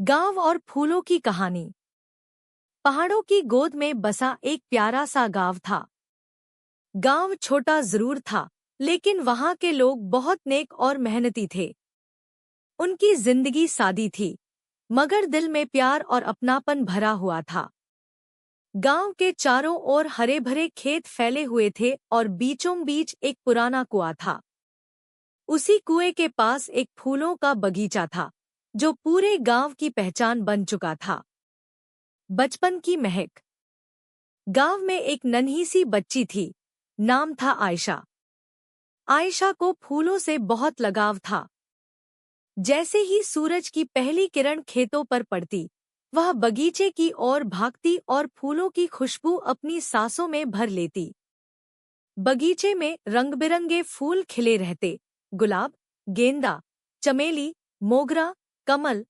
गांव और फूलों की कहानी। पहाड़ों की गोद में बसा एक प्यारा सा गांव था। गांव छोटा जरूर था, लेकिन वहां के लोग बहुत नेक और मेहनती थे। उनकी जिंदगी सादी थी, मगर दिल में प्यार और अपनापन भरा हुआ था। गांव के चारों ओर हरे भरे खेत फैले हुए थे और बीचों बीच एक पुराना कुआं था। उसी कुएं के पास एक फूलों का बगीचा था, जो पूरे गांव की पहचान बन चुका था। बचपन की महक। गांव में एक नन्ही सी बच्ची थी, नाम था आयशा। आयशा को फूलों से बहुत लगाव था। जैसे ही सूरज की पहली किरण खेतों पर पड़ती, वह बगीचे की ओर भागती और फूलों की खुशबू अपनी सांसों में भर लेती। बगीचे में रंग-बिरंगे फूल खिले रहते, गुलाब, गेंदा, चमेली, मोगरा, कमल,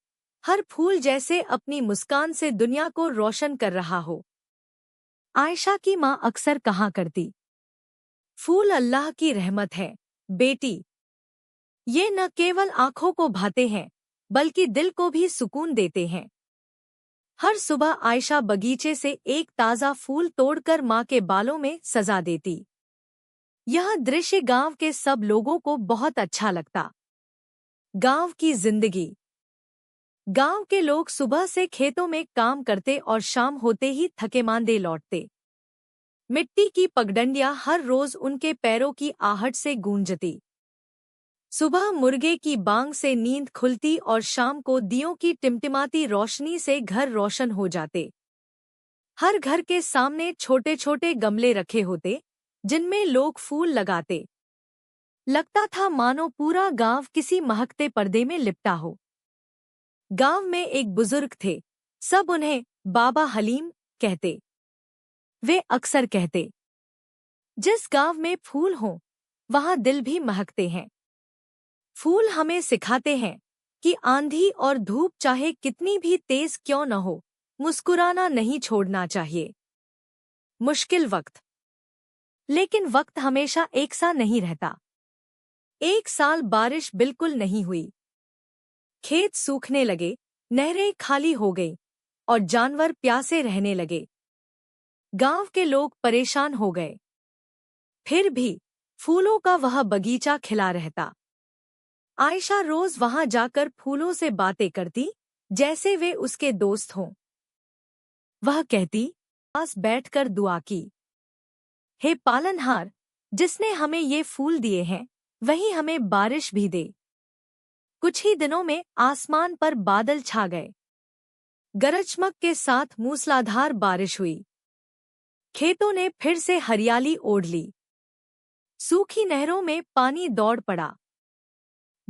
हर फूल जैसे अपनी मुस्कान से दुनिया को रोशन कर रहा हो। आयशा की माँ अक्सर कहा करती, फूल अल्लाह की रहमत है, बेटी। ये न केवल आंखों को भाते हैं, बल्कि दिल को भी सुकून देते हैं। हर सुबह आयशा बगीचे से एक ताज़ा फूल तोड़कर माँ के बालों में सजा देती। यह दृश्य गांव के सब लोगों को बहुत अच्छा लगता। गांव की जिंदगी। गांव के लोग सुबह से खेतों में काम करते और शाम होते ही थकेमांदे लौटते। मिट्टी की पगडंडियां हर रोज उनके पैरों की आहट से गूंजती। सुबह मुर्गे की बांग से नींद खुलती और शाम को दियों की टिमटिमाती रोशनी से घर रोशन हो जाते। हर घर के सामने छोटे छोटे गमले रखे होते, जिनमें लोग फूल लगाते। लगता था मानो पूरा गांव किसी महकते पर्दे में लिपटा हो। गांव में एक बुजुर्ग थे, सब उन्हें बाबा हलीम कहते। वे अक्सर कहते, जिस गांव में फूल हों, वहां दिल भी महकते हैं। फूल हमें सिखाते हैं कि आंधी और धूप चाहे कितनी भी तेज क्यों न हो, मुस्कुराना नहीं छोड़ना चाहिए। मुश्किल वक्त। लेकिन वक्त हमेशा एक सा नहीं रहता। एक साल बारिश बिल्कुल नहीं हुई। खेत सूखने लगे, नहरें खाली हो गईं और जानवर प्यासे रहने लगे। गांव के लोग परेशान हो गए। फिर भी फूलों का वह बगीचा खिला रहता। आयशा रोज वहां जाकर फूलों से बातें करती, जैसे वे उसके दोस्त हों। वह कहती, पास बैठकर दुआ की, हे पालनहार, जिसने हमें ये फूल दिए हैं, वही हमें बारिश भी दे। कुछ ही दिनों में आसमान पर बादल छा गए। गरज-चमक के साथ मूसलाधार बारिश हुई। खेतों ने फिर से हरियाली ओढ़ ली। सूखी नहरों में पानी दौड़ पड़ा।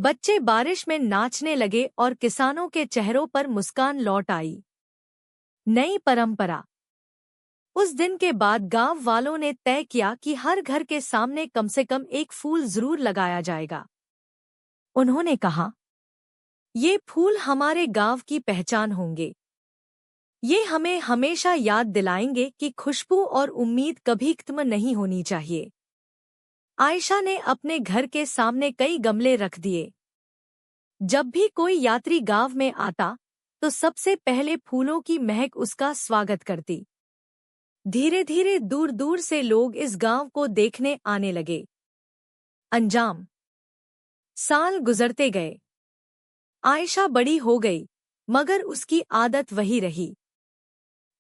बच्चे बारिश में नाचने लगे और किसानों के चेहरों पर मुस्कान लौट आई। नई परंपरा। उस दिन के बाद गांव वालों ने तय किया कि हर घर के सामने कम से कम एक फूल जरूर लगाया जाएगा। उन्होंने कहा, ये फूल हमारे गांव की पहचान होंगे। ये हमें हमेशा याद दिलाएंगे कि खुशबू और उम्मीद कभी खत्म नहीं होनी चाहिए। आयशा ने अपने घर के सामने कई गमले रख दिए। जब भी कोई यात्री गांव में आता, तो सबसे पहले फूलों की महक उसका स्वागत करती। धीरे धीरे दूर दूर से लोग इस गांव को देखने आने लगे। अंजाम। साल गुजरते गए। आयशा बड़ी हो गई, मगर उसकी आदत वही रही।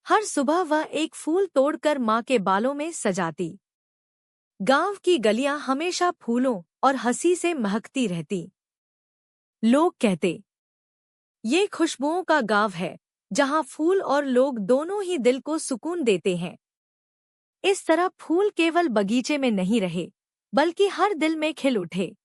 हर सुबह वह एक फूल तोड़कर माँ के बालों में सजाती। गांव की गलियां हमेशा फूलों और हंसी से महकती रहती। लोग कहते, ये खुशबुओं का गांव है, जहां फूल और लोग दोनों ही दिल को सुकून देते हैं। इस तरह फूल केवल बगीचे में नहीं रहे, बल्कि हर दिल में खिल उठे।